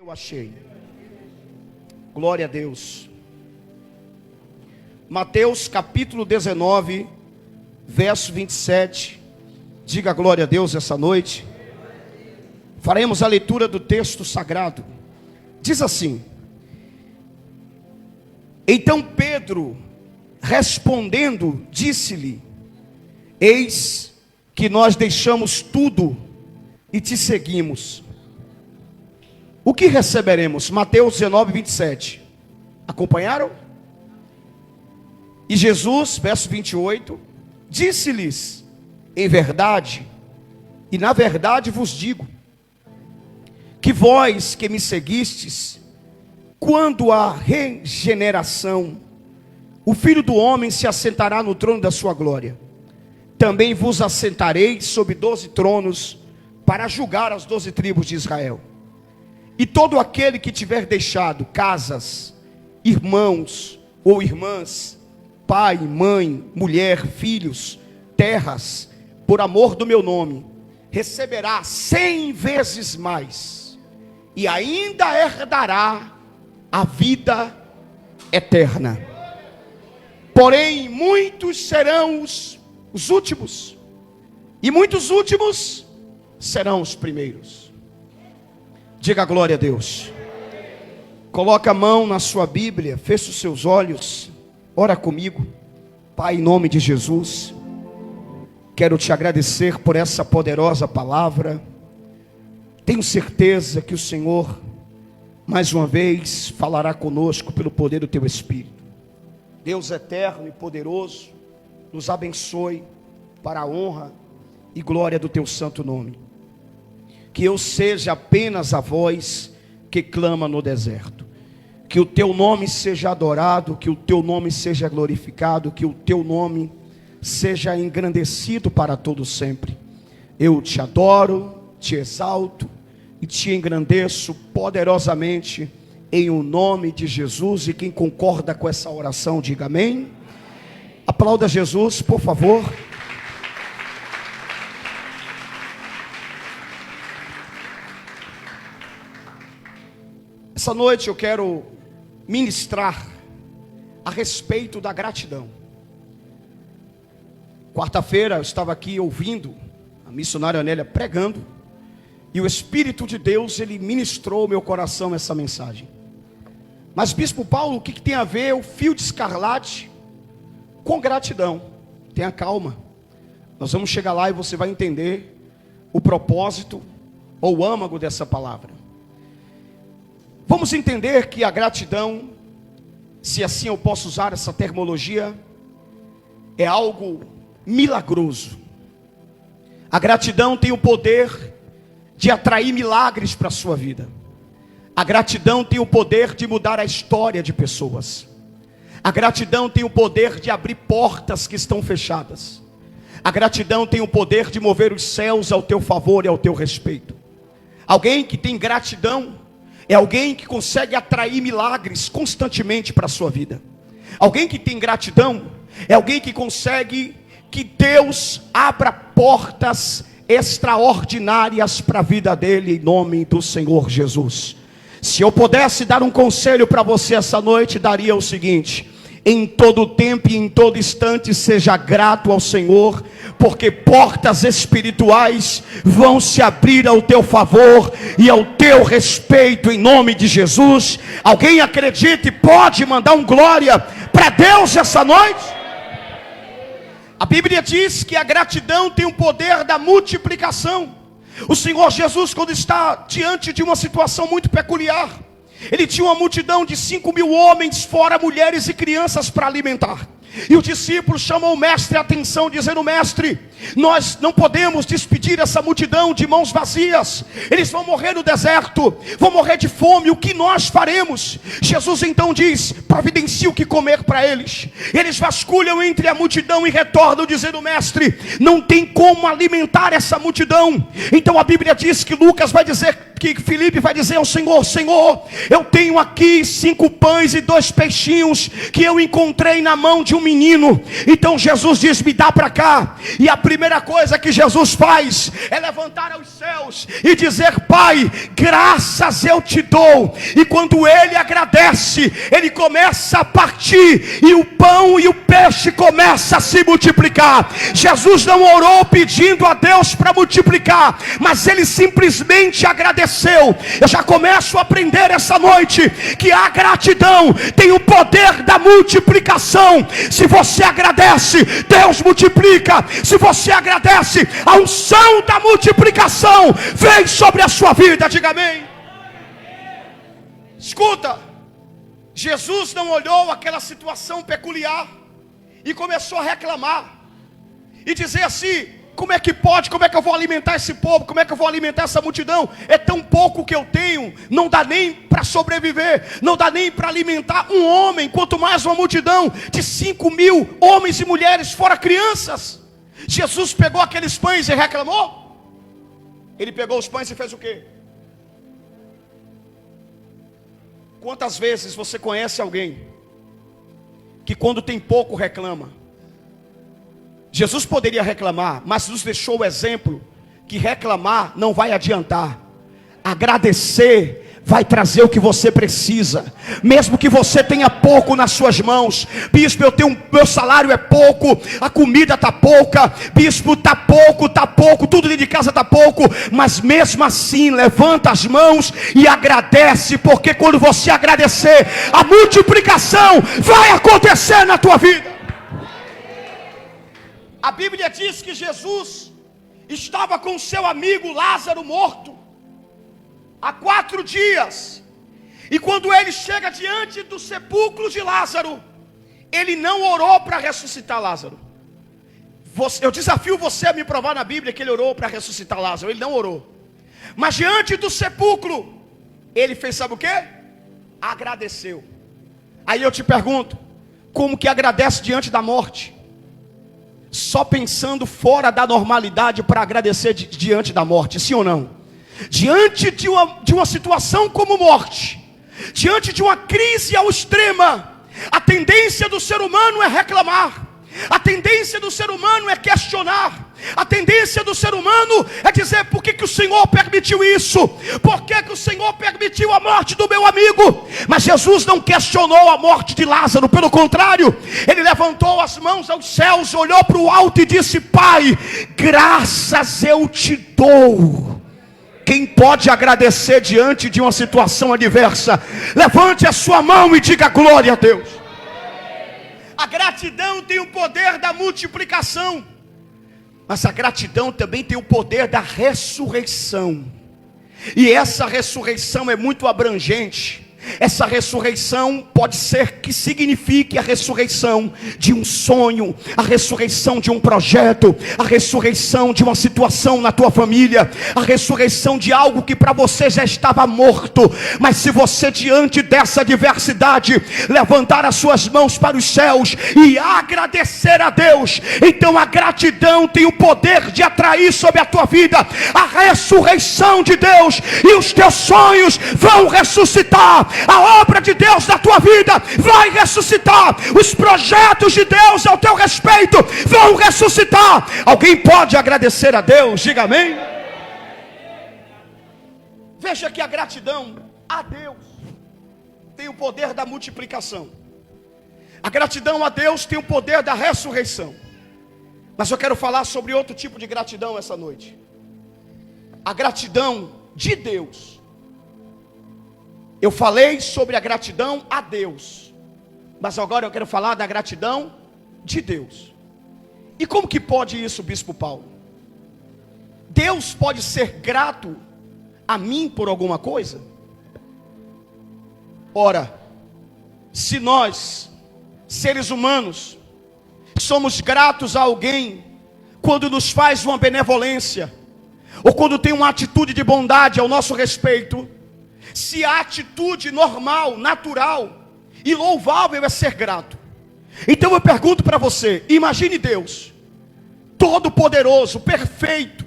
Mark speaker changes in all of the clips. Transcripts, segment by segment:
Speaker 1: Eu achei. Glória a Deus. Mateus capítulo 19, verso 27. Diga glória a Deus essa noite. Faremos a leitura do texto sagrado. Diz assim: Então Pedro, respondendo, disse-lhe: Eis que nós deixamos tudo e te seguimos. O que receberemos? Mateus 19, 27. Acompanharam? E Jesus, verso 28, disse-lhes: Em verdade, e na verdade vos digo, que vós que me seguistes, quando a regeneração, o Filho do Homem se assentará no trono da sua glória, também vos assentareis sobre 12 tronos, para julgar as 12 tribos de Israel. E todo aquele que tiver deixado casas, irmãos ou irmãs, pai, mãe, mulher, filhos, terras, por amor do meu nome, receberá 100 vezes mais, e ainda herdará a vida eterna. Porém, muitos serão os últimos, e muitos últimos serão os primeiros. Diga glória a Deus. Coloca a mão na sua Bíblia, feche os seus olhos, ora comigo. Pai, em nome de Jesus, quero te agradecer por essa poderosa palavra. Tenho certeza que o Senhor, mais uma vez, falará conosco pelo poder do teu Espírito. Deus eterno e poderoso, nos abençoe para a honra e glória do teu santo nome. Que eu seja apenas a voz que clama no deserto. Que o teu nome seja adorado, que o teu nome seja glorificado, que o teu nome seja engrandecido para todo sempre. Eu te adoro, te exalto e te engrandeço poderosamente em o nome de Jesus. E quem concorda com essa oração, diga amém. Aplauda Jesus, por favor. Essa noite eu quero ministrar a respeito da gratidão. Quarta-feira eu estava aqui ouvindo a missionária Anélia pregando, e o Espírito de Deus, ele ministrou ao meu coração essa mensagem. Mas Bispo Paulo, o que tem a ver o fio de escarlate com gratidão? Tenha calma, nós vamos chegar lá e você vai entender o propósito ou o âmago dessa palavra. Vamos entender que a gratidão, se assim eu posso usar essa terminologia, é algo milagroso. A gratidão tem o poder de atrair milagres para a sua vida. A gratidão tem o poder de mudar a história de pessoas. A gratidão tem o poder de abrir portas que estão fechadas. A gratidão tem o poder de mover os céus ao teu favor e ao teu respeito. Alguém que tem gratidão é alguém que consegue atrair milagres constantemente para a sua vida. Alguém que tem gratidão é alguém que consegue que Deus abra portas extraordinárias para a vida dele, em nome do Senhor Jesus. Se eu pudesse dar um conselho para você essa noite, daria o seguinte: em todo tempo e em todo instante seja grato ao Senhor, porque portas espirituais vão se abrir ao teu favor e ao teu respeito, em nome de Jesus. Alguém acredita e pode mandar um glória para Deus essa noite? A Bíblia diz que a gratidão tem o poder da multiplicação. O Senhor Jesus, quando está diante de uma situação muito peculiar, ele tinha uma multidão de 5.000 homens, fora mulheres e crianças para alimentar. E o discípulo chamou o mestre a atenção, dizendo: mestre, nós não podemos despedir essa multidão de mãos vazias. Eles vão morrer no deserto, vão morrer de fome, o que nós faremos? Jesus então diz: providencie o que comer para eles. Eles vasculham entre a multidão e retornam dizendo: mestre, não tem como alimentar essa multidão. Então a Bíblia diz que Lucas vai dizer, que Filipe vai dizer ao Senhor: Senhor, eu tenho aqui 5 pães e 2 peixinhos que eu encontrei na mão de um menino. Então Jesus diz: me dá para cá. E a primeira coisa que Jesus faz é levantar aos céus e dizer: Pai, graças eu te dou. E quando ele agradece, ele começa a partir, e o pão e o peixe começa a se multiplicar. Jesus não orou pedindo a Deus para multiplicar, mas ele simplesmente agradeceu. Eu já começo a aprender essa noite que a gratidão tem o poder da multiplicação. Se você agradece, Deus multiplica. Se você agradece, a unção da multiplicação vem sobre a sua vida. Diga amém. Escuta, Jesus não olhou aquela situação peculiar e começou a reclamar e dizer assim: como é que pode, como é que eu vou alimentar esse povo, como é que eu vou alimentar essa multidão? É tão pouco que eu tenho, não dá nem para sobreviver, não dá nem para alimentar um homem, quanto mais uma multidão de 5.000 homens e mulheres, fora crianças. Jesus pegou aqueles pães e reclamou? Ele pegou os pães e fez o quê? Quantas vezes você conhece alguém que quando tem pouco reclama? Jesus poderia reclamar, mas nos deixou o exemplo que reclamar não vai adiantar. Agradecer vai trazer o que você precisa, mesmo que você tenha pouco nas suas mãos. Bispo, meu salário é pouco, a comida está pouca. Bispo, está pouco, tudo dentro de casa está pouco. Mas mesmo assim, levanta as mãos e agradece, porque quando você agradecer, a multiplicação vai acontecer na tua vida. A Bíblia diz que Jesus estava com seu amigo Lázaro morto há 4 dias. E quando ele chega diante do sepulcro de Lázaro, ele não orou para ressuscitar Lázaro. Eu desafio você a me provar na Bíblia que ele orou para ressuscitar Lázaro. Ele não orou. Mas diante do sepulcro, ele fez, sabe o quê? Agradeceu. Aí eu te pergunto, como que agradece diante da morte? Só pensando fora da normalidade para agradecer diante da morte, sim ou não? Diante de uma situação como morte, diante de uma crise ao extrema, a tendência do ser humano é reclamar, a tendência do ser humano é questionar, a tendência do ser humano é dizer: por que o Senhor permitiu isso? Por que o Senhor permitiu a morte do meu amigo? Mas Jesus não questionou a morte de Lázaro, pelo contrário, ele levantou as mãos aos céus, olhou para o alto e disse: Pai, graças eu te dou. Quem pode agradecer diante de uma situação adversa? Levante a sua mão e diga glória a Deus. A gratidão tem o poder da multiplicação, mas a gratidão também tem o poder da ressurreição. E essa ressurreição é muito abrangente. Essa ressurreição pode ser que signifique a ressurreição de um sonho, a ressurreição de um projeto, a ressurreição de uma situação na tua família, a ressurreição de algo que para você já estava morto. Mas se você, diante dessa adversidade, levantar as suas mãos para os céus e agradecer a Deus, então a gratidão tem o poder de atrair sobre a tua vida a ressurreição de Deus, e os teus sonhos vão ressuscitar. A obra de Deus na tua vida vai ressuscitar. Os projetos de Deus ao teu respeito vão ressuscitar. Alguém pode agradecer a Deus? Diga amém. Veja que a gratidão a Deus tem o poder da multiplicação. A gratidão a Deus tem o poder da ressurreição. Mas eu quero falar sobre outro tipo de gratidão essa noite. A gratidão de Deus. Eu falei sobre a gratidão a Deus, mas agora eu quero falar da gratidão de Deus. E como que pode isso, Bispo Paulo? Deus pode ser grato a mim por alguma coisa? Ora, se nós, seres humanos, somos gratos a alguém quando nos faz uma benevolência, ou quando tem uma atitude de bondade ao nosso respeito, se a atitude normal, natural e louvável é ser grato, então eu pergunto para você: imagine Deus, todo poderoso, perfeito,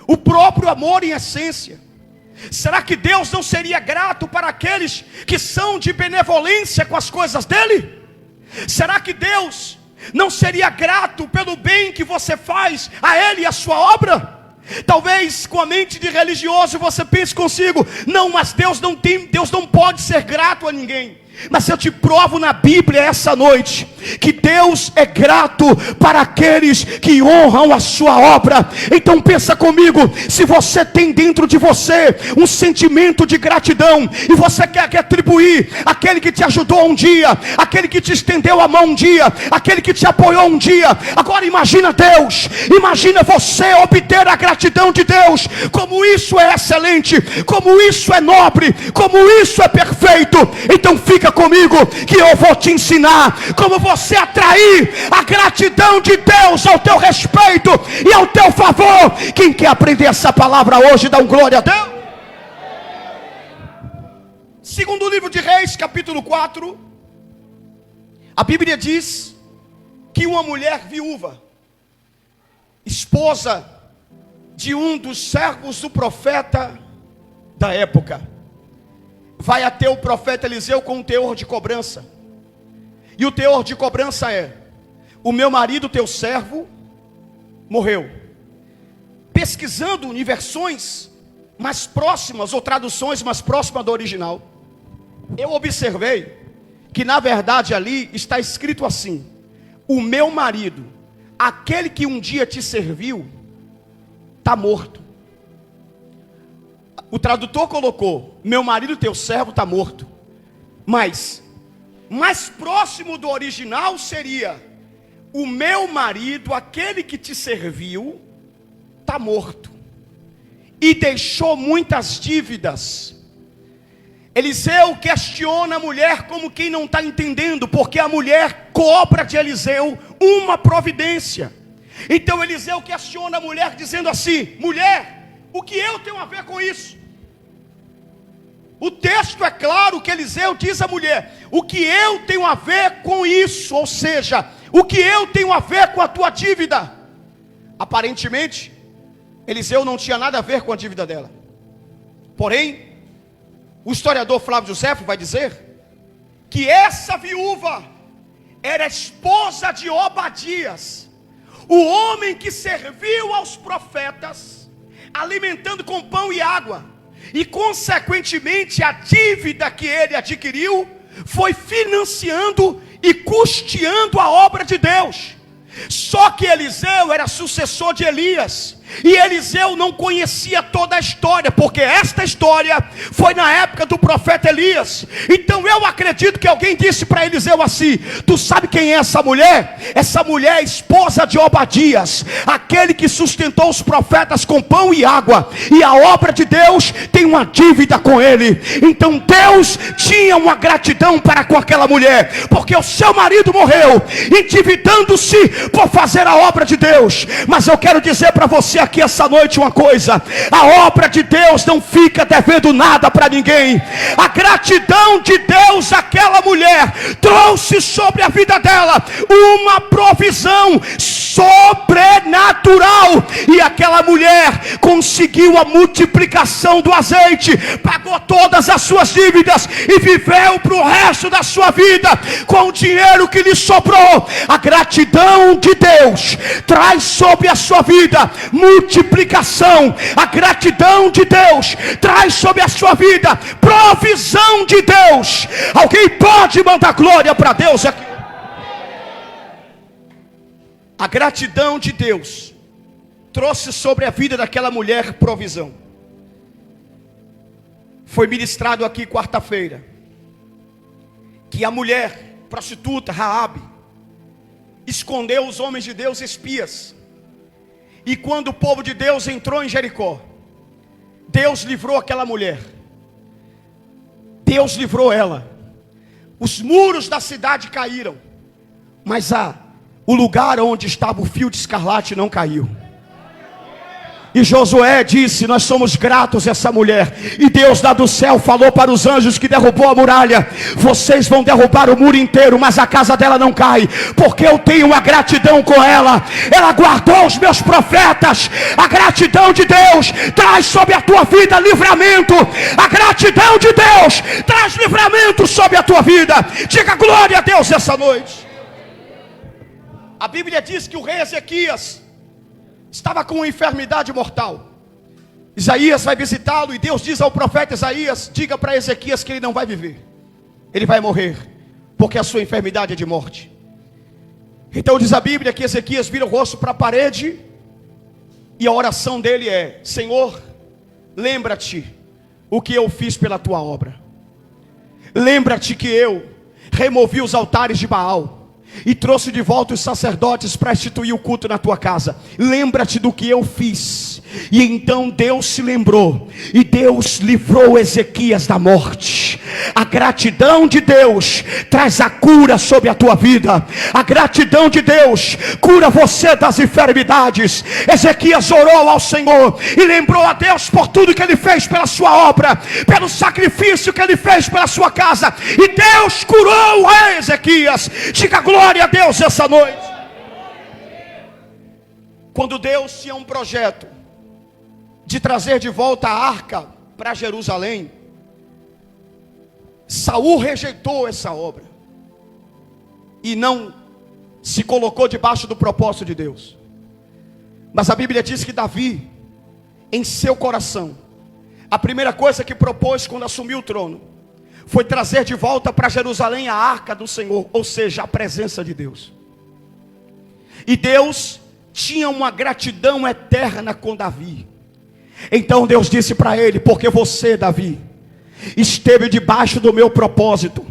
Speaker 1: o próprio amor em essência. Será que Deus não seria grato para aqueles que são de benevolência com as coisas dele? Será que Deus não seria grato pelo bem que você faz a Ele e a sua obra? Talvez com a mente de religioso você pense consigo: não, mas Deus não pode ser grato a ninguém. Mas eu te provo na Bíblia essa noite que Deus é grato para aqueles que honram a sua obra. Então pensa comigo: se você tem dentro de você um sentimento de gratidão, e você quer atribuir aquele que te ajudou um dia, aquele que te estendeu a mão um dia, aquele que te apoiou um dia, agora imagina Deus, imagina você obter a gratidão de Deus. Como isso é excelente, como isso é nobre, como isso é perfeito. Então fica comigo que eu vou te ensinar como você atrair a gratidão de Deus ao teu respeito e ao teu favor. Quem quer aprender essa palavra hoje, dá um glória a Deus. Segundo livro de Reis, capítulo 4, a Bíblia diz que uma mulher viúva, esposa de um dos servos do profeta da época, vai até o profeta Eliseu com um teor de cobrança. E o teor de cobrança é: o meu marido, teu servo, morreu. Pesquisando em versões mais próximas, ou traduções mais próximas do original, eu observei que na verdade ali está escrito assim: o meu marido, aquele que um dia te serviu, está morto. O tradutor colocou: meu marido, teu servo, está morto. Mas mais próximo do original seria: o meu marido, aquele que te serviu, está morto e deixou muitas dívidas. Eliseu questiona a mulher como quem não está entendendo, porque a mulher cobra de Eliseu uma providência. Então Eliseu questiona a mulher dizendo assim: mulher, o que eu tenho a ver com isso? O texto é claro que Eliseu diz à mulher: o que eu tenho a ver com isso? Ou seja, o que eu tenho a ver com a tua dívida? Aparentemente, Eliseu não tinha nada a ver com a dívida dela. Porém, o historiador Flávio Josefo vai dizer que essa viúva era esposa de Obadias, o homem que serviu aos profetas, alimentando com pão e água. E consequentemente a dívida que ele adquiriu foi financiando e custeando a obra de Deus. Só que Eliseu era sucessor de Elias, e Eliseu não conhecia toda a história, porque esta história foi na época do profeta Elias. Então eu acredito que alguém disse para Eliseu assim: tu sabe quem é essa mulher? Essa mulher é esposa de Obadias, aquele que sustentou os profetas com pão e água, e a obra de Deus tem uma dívida com ele. Então Deus tinha uma gratidão para com aquela mulher, porque o seu marido morreu, endividando-se por fazer a obra de Deus. Mas eu quero dizer para você aqui essa noite uma coisa: a obra de Deus não fica devendo nada para ninguém. A gratidão de Deus àquela mulher trouxe sobre a vida dela uma provisão sobrenatural, e aquela mulher conseguiu a multiplicação do azeite, pagou todas as suas dívidas e viveu para o resto da sua vida com o dinheiro que lhe sobrou. A gratidão de Deus traz sobre a sua vida multiplicação. A gratidão de Deus traz sobre a sua vida provisão de Deus. Alguém pode mandar glória para Deus aqui? A gratidão de Deus trouxe sobre a vida daquela mulher provisão. Foi ministrado aqui quarta-feira que a mulher prostituta Raabe escondeu os homens de Deus espias. E quando o povo de Deus entrou em Jericó, Deus livrou aquela mulher. Deus livrou ela. Os muros da cidade caíram, mas o lugar onde estava o fio de escarlate não caiu. E Josué disse: nós somos gratos a essa mulher. E Deus lá do céu falou para os anjos que derrubou a muralha: vocês vão derrubar o muro inteiro, mas a casa dela não cai, porque eu tenho uma gratidão com ela. Ela guardou os meus profetas. A gratidão de Deus traz sobre a tua vida livramento. A gratidão de Deus traz livramento sobre a tua vida. Diga glória a Deus essa noite. A Bíblia diz que o rei Ezequias estava com uma enfermidade mortal. Isaías vai visitá-lo e Deus diz ao profeta Isaías: diga para Ezequias que ele não vai viver, ele vai morrer, porque a sua enfermidade é de morte. Então diz a Bíblia que Ezequias vira o rosto para a parede, e a oração dele é: Senhor, lembra-te o que eu fiz pela tua obra. Lembra-te que eu removi os altares de Baal e trouxe de volta os sacerdotes para instituir o culto na tua casa. Lembra-te do que eu fiz. E então Deus se lembrou, e Deus livrou Ezequias da morte. A gratidão de Deus traz a cura sobre a tua vida. A gratidão de Deus cura você das enfermidades. Ezequias orou ao Senhor e lembrou a Deus por tudo que ele fez pela sua obra, pelo sacrifício que ele fez pela sua casa, e Deus curou a Ezequias. Diga glória a Deus essa noite. Quando Deus tinha um projeto de trazer de volta a arca para Jerusalém, Saul rejeitou essa obra e não se colocou debaixo do propósito de Deus. Mas a Bíblia diz que Davi, em seu coração, a primeira coisa que propôs quando assumiu o trono foi trazer de volta para Jerusalém a arca do Senhor, ou seja, a presença de Deus. E Deus tinha uma gratidão eterna com Davi. Então Deus disse para ele: porque você, Davi, esteve debaixo do meu propósito,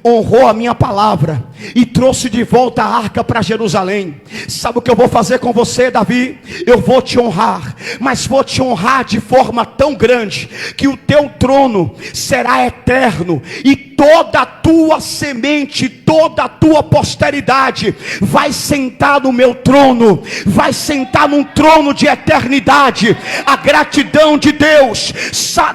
Speaker 1: honrou a minha palavra e trouxe de volta a arca para Jerusalém. Sabe o que eu vou fazer com você, Davi? Eu vou te honrar, mas vou te honrar de forma tão grande que o teu trono será eterno, e toda a tua semente, toda a tua posteridade vai sentar no meu trono, vai sentar num trono de eternidade. A gratidão de Deus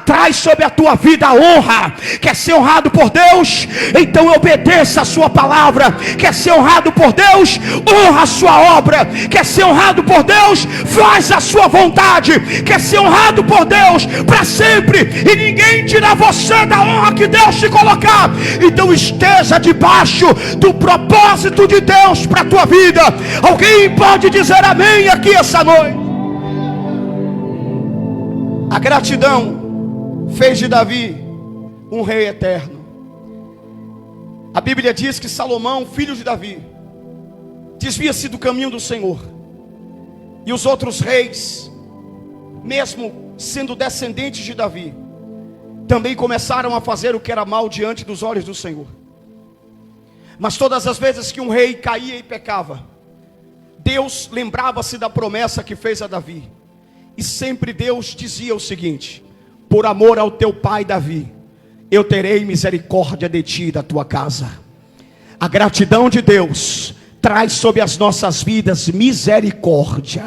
Speaker 1: traz sobre a tua vida a honra. Quer ser honrado por Deus? Então obedeça a sua palavra. Quer ser honrado por Deus? Honra a sua obra. Quer ser honrado por Deus? Faz a sua vontade. Quer ser honrado por Deus para sempre, e ninguém tira você da honra que Deus te colocar. Então esteja debaixo do propósito de Deus para a tua vida. Alguém pode dizer amém aqui essa noite? A gratidão fez de Davi um rei eterno. A Bíblia diz que Salomão, filho de Davi, desvia-se do caminho do Senhor, e os outros reis, mesmo sendo descendentes de Davi, também começaram a fazer o que era mal diante dos olhos do Senhor. Mas todas as vezes que um rei caía e pecava, Deus lembrava-se da promessa que fez a Davi, e sempre Deus dizia o seguinte: por amor ao teu pai Davi, eu terei misericórdia de ti e da tua casa. A gratidão de Deus traz sobre as nossas vidas misericórdia.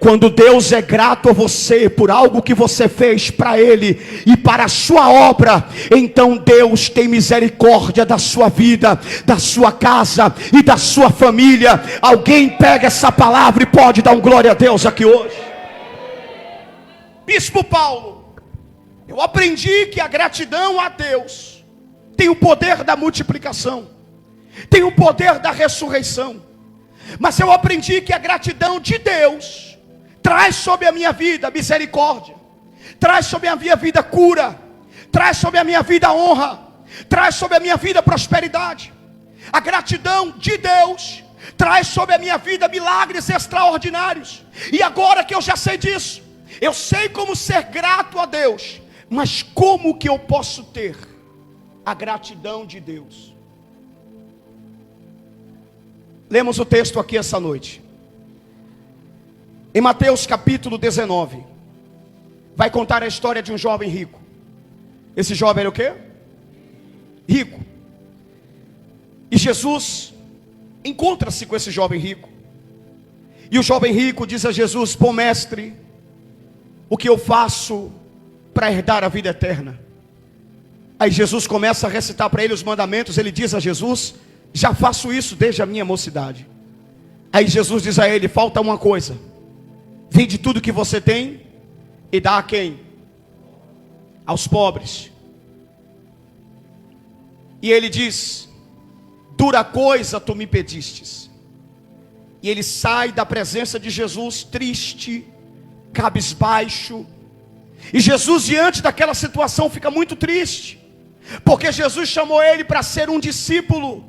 Speaker 1: Quando Deus é grato a você por algo que você fez para Ele e para a sua obra, então Deus tem misericórdia da sua vida, da sua casa e da sua família. Alguém pega essa palavra e pode dar um glória a Deus aqui hoje. Bispo Paulo: eu aprendi que a gratidão a Deus tem o poder da multiplicação, tem o poder da ressurreição. Mas eu aprendi que a gratidão de Deus traz sobre a minha vida misericórdia, traz sobre a minha vida cura, traz sobre a minha vida honra, traz sobre a minha vida prosperidade. A gratidão de Deus traz sobre a minha vida milagres extraordinários. E agora que eu já sei disso, eu sei como ser grato a Deus, mas como que eu posso ter a gratidão de Deus? Lemos o texto aqui essa noite. Em Mateus capítulo 19, vai contar a história de um jovem rico. Esse jovem era o quê? Rico. E Jesus encontra-se com esse jovem rico. E o jovem rico diz a Jesus: bom mestre, o que eu faço para herdar a vida eterna? Aí Jesus começa a recitar para ele os mandamentos. Ele diz a Jesus: já faço isso desde a minha mocidade. Aí Jesus diz a ele: falta uma coisa. Vende tudo que você tem e dá a quem? Aos pobres. E ele diz: dura coisa tu me pedistes. E ele sai da presença de Jesus triste, cabisbaixo. E Jesus, diante daquela situação, fica muito triste, porque Jesus chamou ele para ser um discípulo,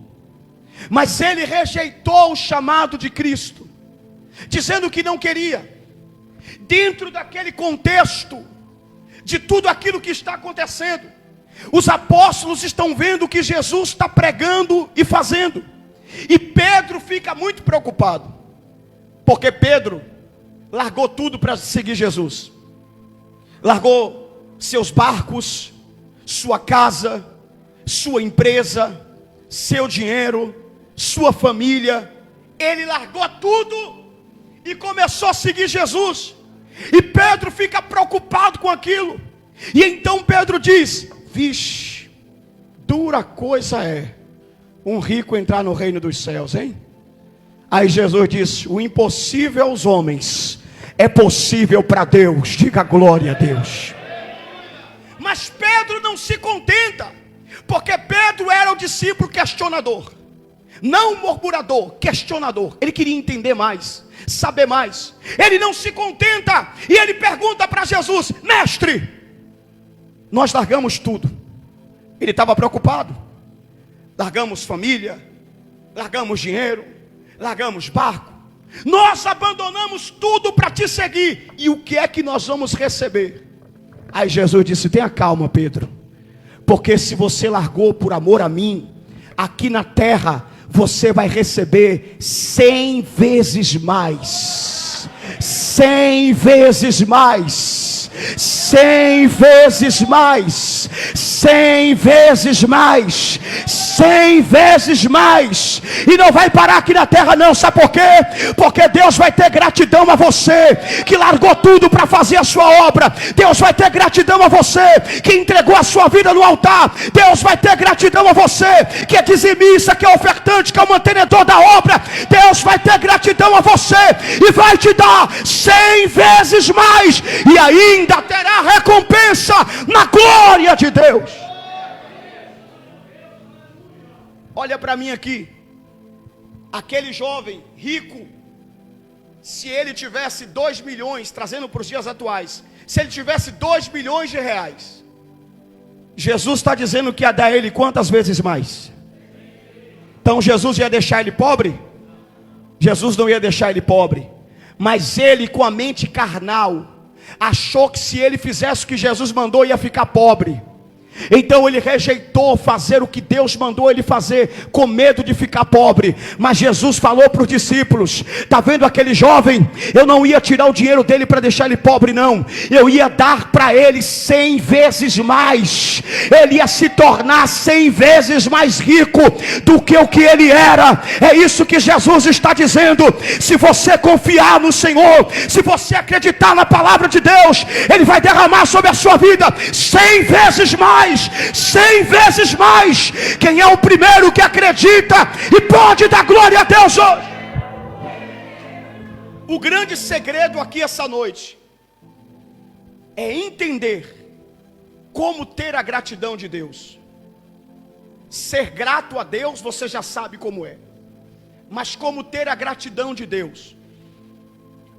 Speaker 1: mas ele rejeitou o chamado de Cristo, dizendo que não queria. Dentro daquele contexto de tudo aquilo que está acontecendo, os apóstolos estão vendo o que Jesus está pregando e fazendo, e Pedro fica muito preocupado, porque Pedro largou tudo para seguir Jesus. Largou seus barcos, sua casa, sua empresa, seu dinheiro, sua família. Ele largou tudo e começou a seguir Jesus. E Pedro fica preocupado com aquilo. E então Pedro diz: vixe, dura coisa é um rico entrar no reino dos céus, hein? Aí Jesus disse: o impossível aos homens é possível para Deus. Diga glória a Deus. Mas Pedro não se contenta, porque Pedro era o discípulo questionador, não murmurador, questionador. Ele queria entender mais, saber mais. Ele não se contenta, e ele pergunta para Jesus: mestre, nós largamos tudo. Ele estava preocupado. Largamos família, largamos dinheiro, largamos barco, nós abandonamos tudo para te seguir, e o que é que nós vamos receber? Aí Jesus disse: tenha calma, Pedro, porque se você largou por amor a mim, aqui na terra você vai receber 100 vezes mais, 100 vezes mais, 100 vezes mais, 100 vezes mais, 100 vezes mais. E não vai parar aqui na terra não, sabe por quê? Porque Deus vai ter gratidão a você que largou tudo para fazer a sua obra. Deus vai ter gratidão a você que entregou a sua vida no altar. Deus vai ter gratidão a você que é dizimista, que é ofertante, que é o mantenedor da obra. Deus vai ter gratidão a você e vai te dar 100 vezes mais, e ainda terá recompensa na glória de Deus. Olha para mim aqui. Aquele jovem rico, se ele tivesse 2 milhões, trazendo para os dias atuais, se ele tivesse 2 milhões de reais, Jesus está dizendo que ia dar a ele quantas vezes mais? Então Jesus ia deixar ele pobre? Jesus não ia deixar ele pobre, mas ele, com a mente carnal, achou que se ele fizesse o que Jesus mandou, ia ficar pobre. Então ele rejeitou fazer o que Deus mandou ele fazer, com medo de ficar pobre. Mas Jesus falou para os discípulos: está vendo aquele jovem? Eu não ia tirar o dinheiro dele para deixar ele pobre, não. Eu ia dar para ele 100 vezes mais. Ele ia se tornar 100 vezes mais rico do que o que ele era. É isso que Jesus está dizendo. Se você confiar no Senhor, se você acreditar na palavra de Deus, Ele vai derramar sobre a sua vida 100 vezes mais, 100 vezes mais. Quem é o primeiro que acredita e pode dar glória a Deus hoje? O grande segredo aqui essa noite é entender como ter a gratidão de Deus. Ser grato a Deus você já sabe como é, mas como ter a gratidão de Deus?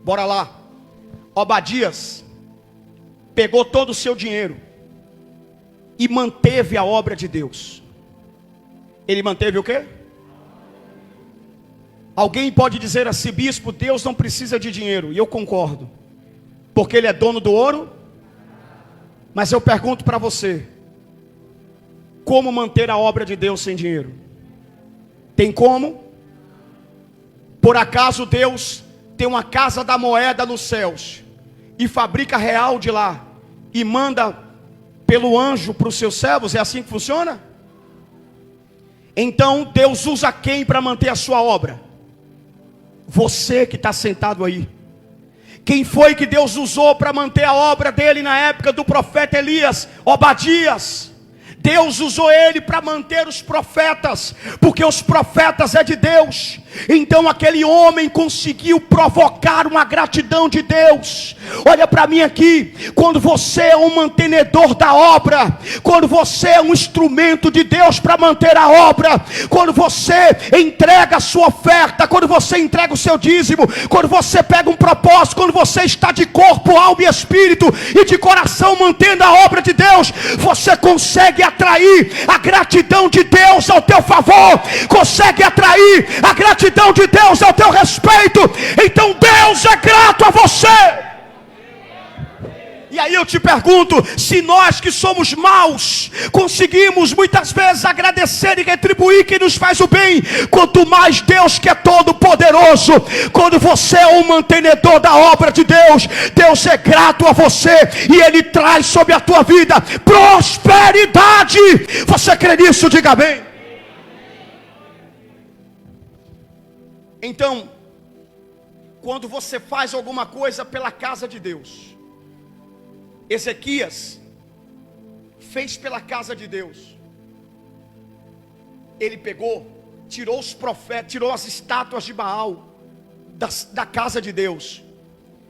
Speaker 1: Bora lá. Obadias pegou todo o seu dinheiro e manteve a obra de Deus. Ele manteve o quê? Alguém pode dizer assim: bispo, Deus não precisa de dinheiro. E eu concordo, porque Ele é dono do ouro. Mas eu pergunto para você: como manter a obra de Deus sem dinheiro? Tem como? Por acaso Deus tem uma casa da moeda nos céus e fabrica real de lá e manda pelo anjo para os seus servos? É assim que funciona? Então Deus usa quem para manter a sua obra? Você que está sentado aí. Quem foi que Deus usou para manter a obra dele na época do profeta Elias? Obadias. Deus usou ele para manter os profetas, porque os profetas é de Deus. Então aquele homem conseguiu provocar uma gratidão de Deus. Olha para mim aqui, quando você é um mantenedor da obra, quando você é um instrumento de Deus para manter a obra, quando você entrega a sua oferta, quando você entrega o seu dízimo, quando você pega um propósito, quando você está de corpo, alma e espírito e de coração mantendo a obra de Deus, você consegue atrair a gratidão de Deus ao teu favor, consegue atrair a gratidão de Deus ao teu respeito. Então Deus é grato a você. E aí eu te pergunto, se nós que somos maus conseguimos muitas vezes agradecer e retribuir quem nos faz o bem, quanto mais Deus que é todo poderoso, quando você é um mantenedor da obra de Deus, Deus é grato a você e Ele traz sobre a tua vida prosperidade. Você crê nisso? Diga amém. Então, quando você faz alguma coisa pela casa de Deus, Ezequias fez pela casa de Deus. Ele pegou, tirou os profetas, tirou as estátuas de Baal da casa de Deus,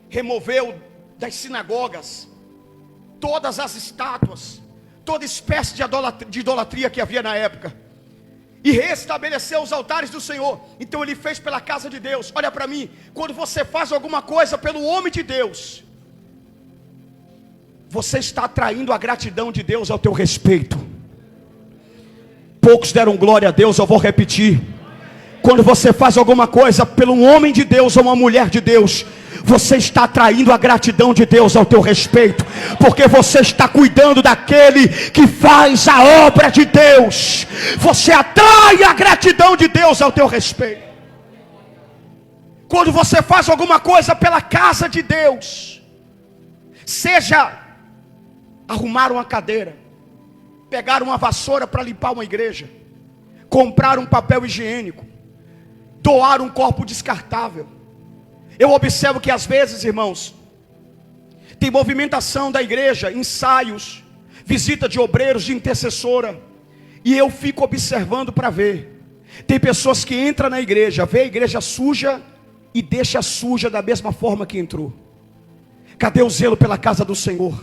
Speaker 1: removeu das sinagogas todas as estátuas, toda espécie de idolatria que havia na época, e restabeleceu os altares do Senhor. Então ele fez pela casa de Deus. Olha para mim, quando você faz alguma coisa pelo homem de Deus, você está atraindo a gratidão de Deus ao teu respeito. Poucos deram glória a Deus, eu vou repetir. Quando você faz alguma coisa pelo homem de Deus ou uma mulher de Deus, você está atraindo a gratidão de Deus ao teu respeito, porque você está cuidando daquele que faz a obra de Deus. Você atrai a gratidão de Deus ao teu respeito. Quando você faz alguma coisa pela casa de Deus, seja arrumar uma cadeira, pegar uma vassoura para limpar uma igreja, comprar um papel higiênico, doar um copo descartável. Eu observo que às vezes, irmãos, tem movimentação da igreja, ensaios, visita de obreiros, de intercessora, e eu fico observando para ver. Tem pessoas que entram na igreja, vê a igreja suja e deixa suja da mesma forma que entrou. Cadê o zelo pela casa do Senhor?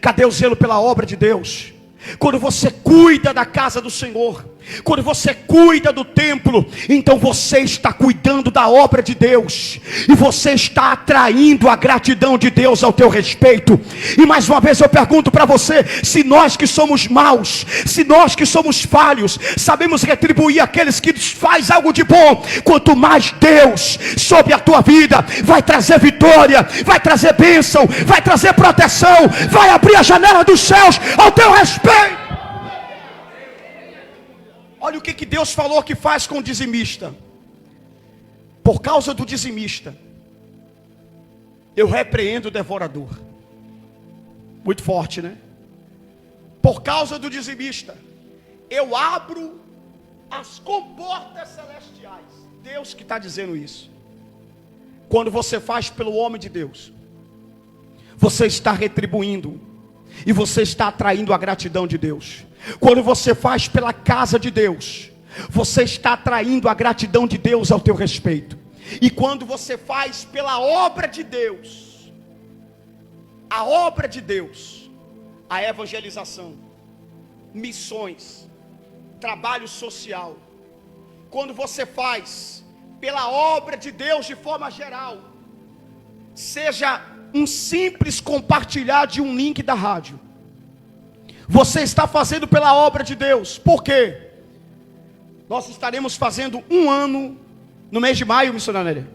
Speaker 1: Cadê o zelo pela obra de Deus? Quando você cuida da casa do Senhor, quando você cuida do templo, então você está cuidando da obra de Deus, e você está atraindo a gratidão de Deus ao teu respeito. E mais uma vez eu pergunto para você, se nós que somos maus, se nós que somos falhos, sabemos retribuir aqueles que nos faz algo de bom, quanto mais Deus sobre a tua vida vai trazer vitória, vai trazer bênção, vai trazer proteção, vai abrir a janela dos céus ao teu respeito. Olha o que Deus falou que faz com o dizimista. Por causa do dizimista, eu repreendo o devorador. Muito forte, né? Por causa do dizimista, eu abro as comportas celestiais. Deus que está dizendo isso. Quando você faz pelo homem de Deus, você está retribuindo, e você está atraindo a gratidão de Deus. Quando você faz pela casa de Deus, você está atraindo a gratidão de Deus ao teu respeito. E quando você faz pela obra de Deus, a obra de Deus, a evangelização, missões, trabalho social, quando você faz pela obra de Deus de forma geral, seja um simples compartilhar de um link da rádio, você está fazendo pela obra de Deus. Por quê? Nós estaremos fazendo 1 ano no mês de maio, missionária.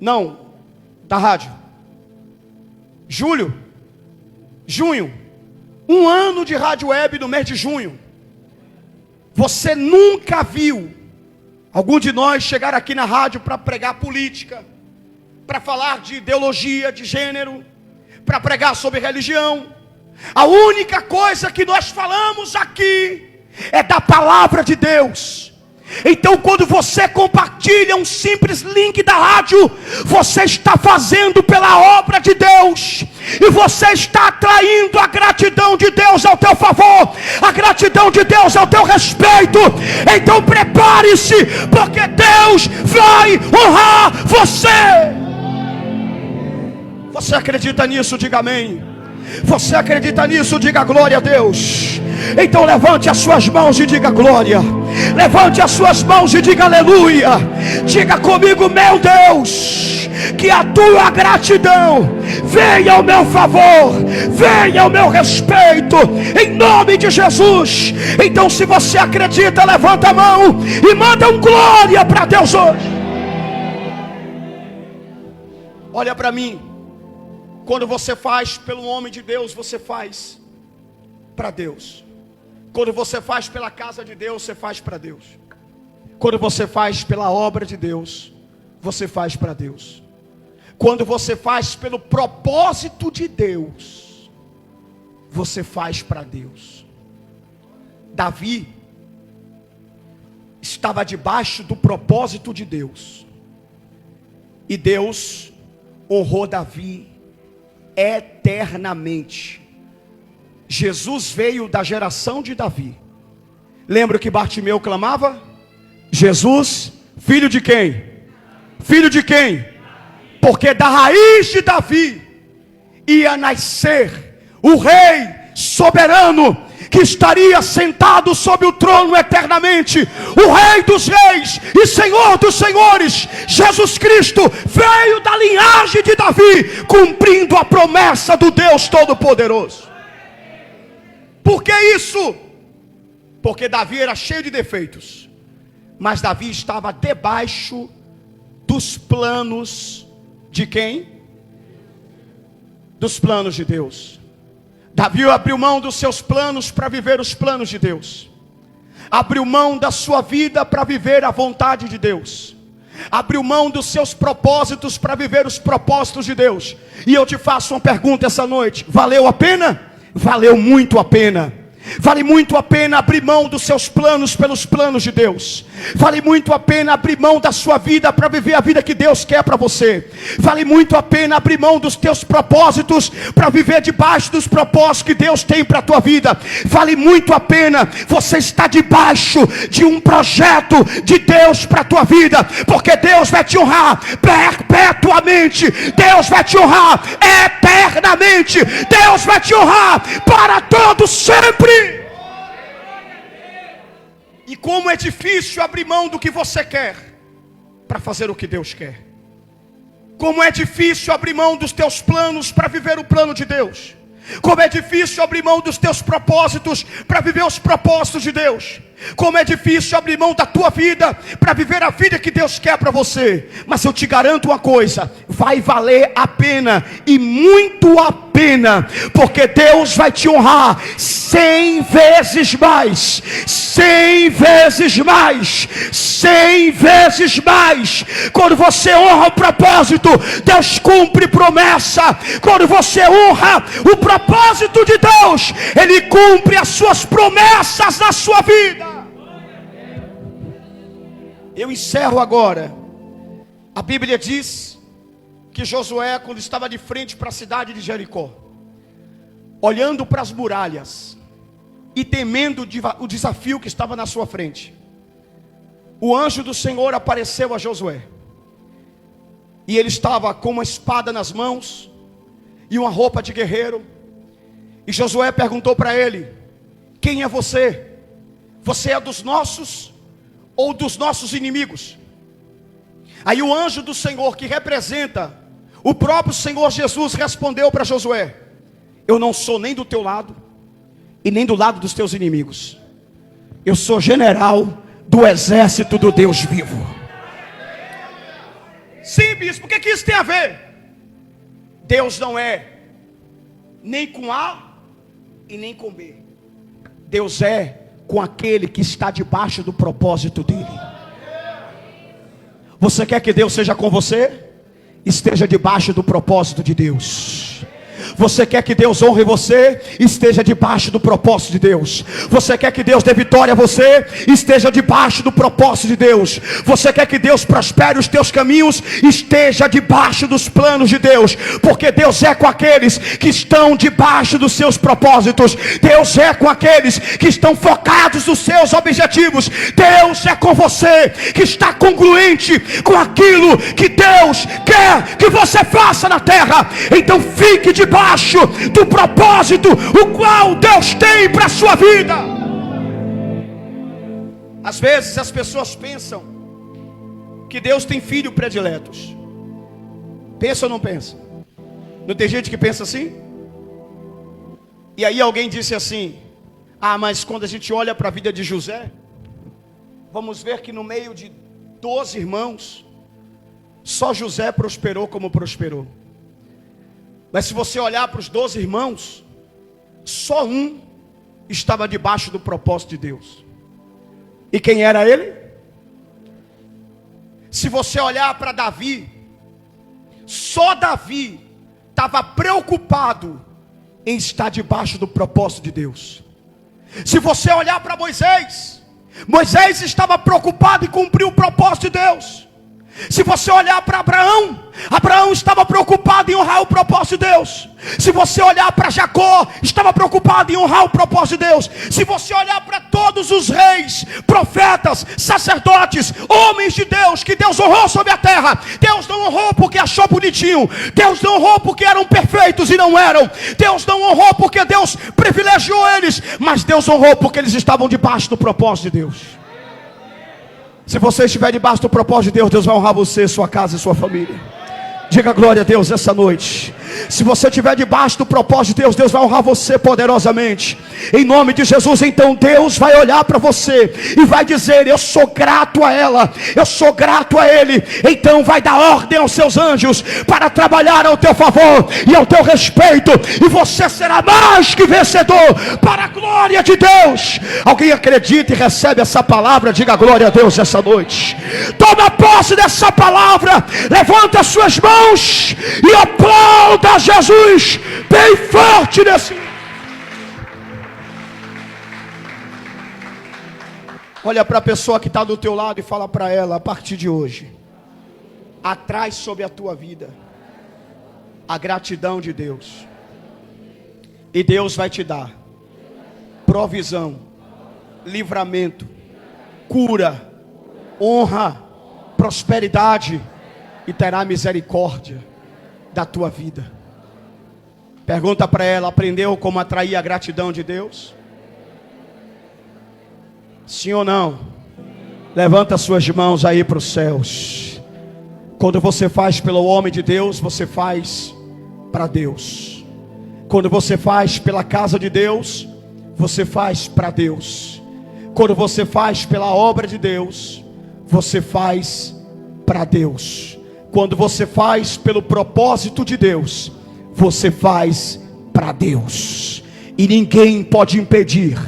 Speaker 1: Não, da rádio. Junho. 1 ano de rádio web no mês de junho. Você nunca viu algum de nós chegar aqui na rádio para pregar política, para falar de ideologia, de gênero, para pregar sobre religião. A única coisa que nós falamos aqui é da palavra de Deus. Então quando você compartilha um simples link da rádio, você está fazendo pela obra de Deus, e você está atraindo a gratidão de Deus ao teu favor, a gratidão gratidão de Deus ao teu respeito, então prepare-se, porque Deus vai honrar você. Você acredita nisso? Diga amém. Você acredita nisso? Diga glória a Deus. Então levante as suas mãos e diga glória. Levante as suas mãos e diga aleluia. Diga comigo: meu Deus, que a tua gratidão venha ao meu favor, venha ao meu respeito, em nome de Jesus. Então, se você acredita, levanta a mão e manda um glória para Deus hoje. Olha para mim. Quando você faz pelo homem de Deus, você faz para Deus. Quando você faz pela casa de Deus, você faz para Deus. Quando você faz pela obra de Deus, você faz para Deus. Quando você faz pelo propósito de Deus, você faz para Deus. Davi estava debaixo do propósito de Deus, e Deus honrou Davi eternamente. Jesus veio da geração de Davi. Lembra que Bartimeu clamava? Jesus, filho de quem? Filho de quem? Porque da raiz de Davi ia nascer o rei soberano, que estaria sentado sobre o trono eternamente, o Rei dos Reis e Senhor dos Senhores. Jesus Cristo veio da linhagem de Davi, cumprindo a promessa do Deus Todo-Poderoso. Por que isso? Porque Davi era cheio de defeitos, mas Davi estava debaixo dos planos de quem? Dos planos de Deus. Davi abriu mão dos seus planos para viver os planos de Deus. Abriu mão da sua vida para viver a vontade de Deus. Abriu mão dos seus propósitos para viver os propósitos de Deus. E eu te faço uma pergunta essa noite: valeu a pena? Valeu muito a pena. Vale muito a pena abrir mão dos seus planos pelos planos de Deus. Vale muito a pena abrir mão da sua vida para viver a vida que Deus quer para você. Vale muito a pena abrir mão dos teus propósitos para viver debaixo dos propósitos que Deus tem para a tua vida. Vale muito a pena você estar debaixo de um projeto de Deus para a tua vida, porque Deus vai te honrar perpetuamente. Deus vai te honrar eternamente. Deus vai te honrar para todo sempre. E como é difícil abrir mão do que você quer para fazer o que Deus quer. Como é difícil abrir mão dos teus planos para viver o plano de Deus. Como é difícil abrir mão dos teus propósitos para viver os propósitos de Deus. Como é difícil abrir mão da tua vida para viver a vida que Deus quer para você. Mas eu te garanto uma coisa: vai valer a pena, e muito a pena, porque Deus vai te honrar 100 vezes mais, 100 vezes mais, 100 vezes mais. Quando você honra o propósito, Deus cumpre promessa. Quando você honra o propósito de Deus, Ele cumpre as suas promessas na sua vida. Eu encerro agora. A Bíblia diz que Josué, quando estava de frente para a cidade de Jericó, olhando para as muralhas e temendo o desafio que estava na sua frente, o anjo do Senhor apareceu a Josué, e ele estava com uma espada nas mãos e uma roupa de guerreiro. E Josué perguntou para ele: quem é você? Você é dos nossos ou dos nossos inimigos? Aí o anjo do Senhor, que representa o próprio Senhor Jesus, respondeu para Josué: eu não sou nem do teu lado e nem do lado dos teus inimigos. Eu sou general do exército do Deus vivo. Sim, bispo, o que isso tem a ver? Deus não é nem com A e nem com B. Deus é com aquele que está debaixo do propósito dele. Você quer que Deus seja com você? Esteja debaixo do propósito de Deus. Você quer que Deus honre você? Esteja debaixo do propósito de Deus. Você quer que Deus dê vitória a você? Esteja debaixo do propósito de Deus. Você quer que Deus prospere os teus caminhos? Esteja debaixo dos planos de Deus. Porque Deus é com aqueles que estão debaixo dos seus propósitos. Deus é com aqueles que estão focados nos seus objetivos. Deus é com você que está congruente com aquilo que Deus quer que você faça na terra. Então fique debaixo do propósito o qual Deus tem para a sua vida. Às vezes as pessoas pensam que Deus tem filhos prediletos. Pensa ou não pensa? Não tem gente que pensa assim? E aí alguém disse assim: ah, mas quando a gente olha para a vida de José, vamos ver que no meio de 12 irmãos, só José prosperou como prosperou. Mas se você olhar para os 12 irmãos, só um estava debaixo do propósito de Deus. E quem era ele? Se você olhar para Davi, só Davi estava preocupado em estar debaixo do propósito de Deus. Se você olhar para Moisés, Moisés estava preocupado em cumprir o propósito de Deus. Se você olhar para Abraão, Abraão estava preocupado em honrar o propósito de Deus. Se você olhar para Jacó, estava preocupado em honrar o propósito de Deus. Se você olhar para todos os reis, profetas, sacerdotes, homens de Deus, que Deus honrou sobre a terra, Deus não honrou porque achou bonitinho, Deus não honrou porque eram perfeitos e não eram, Deus não honrou porque Deus privilegiou eles, mas Deus honrou porque eles estavam debaixo do propósito de Deus. Se você estiver debaixo do propósito de Deus, Deus vai honrar você, sua casa e sua família. Diga glória a Deus essa noite. Se você estiver debaixo do propósito de Deus, Deus vai honrar você poderosamente. Em nome de Jesus, então Deus vai olhar para você e vai dizer: eu sou grato a ela, eu sou grato a ele. Então vai dar ordem aos seus anjos para trabalhar ao teu favor e ao teu respeito. E você será mais que vencedor para a glória de Deus. Alguém acredita e recebe essa palavra? Diga glória a Deus essa noite. Toma posse dessa palavra. Levanta as suas mãos e aplauda a Jesus bem forte nesse. Olha para a pessoa que está do teu lado e fala para ela: a partir de hoje, atrai sobre a tua vida a gratidão de Deus. E Deus vai te dar provisão, livramento, cura, honra, prosperidade, e terá misericórdia da tua vida. Pergunta para ela: aprendeu como atrair a gratidão de Deus? Sim ou não? Levanta suas mãos aí para os céus. Quando você faz pelo homem de Deus, você faz para Deus. Quando você faz pela casa de Deus, você faz para Deus. Quando você faz pela obra de Deus, você faz para Deus. Quando você faz pelo propósito de Deus, você faz para Deus. E ninguém pode impedir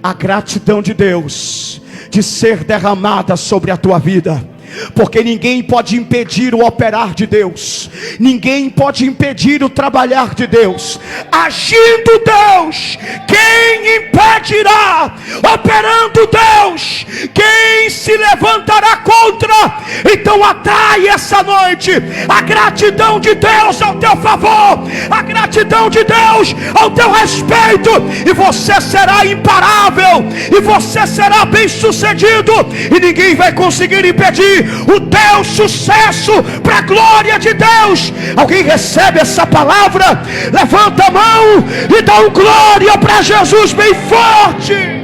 Speaker 1: a gratidão de Deus de ser derramada sobre a tua vida. Porque ninguém pode impedir o operar de Deus. Ninguém pode impedir o trabalhar de Deus. Agindo Deus, quem impedirá? Operando Deus, quem se levantará contra? Então atrai essa noite a gratidão de Deus ao teu favor, a gratidão de Deus ao teu respeito, e você será imparável, e você será bem sucedido, e ninguém vai conseguir impedir o teu sucesso para a glória de Deus. Alguém recebe essa palavra? Levanta a mão e dá um glória para Jesus bem forte.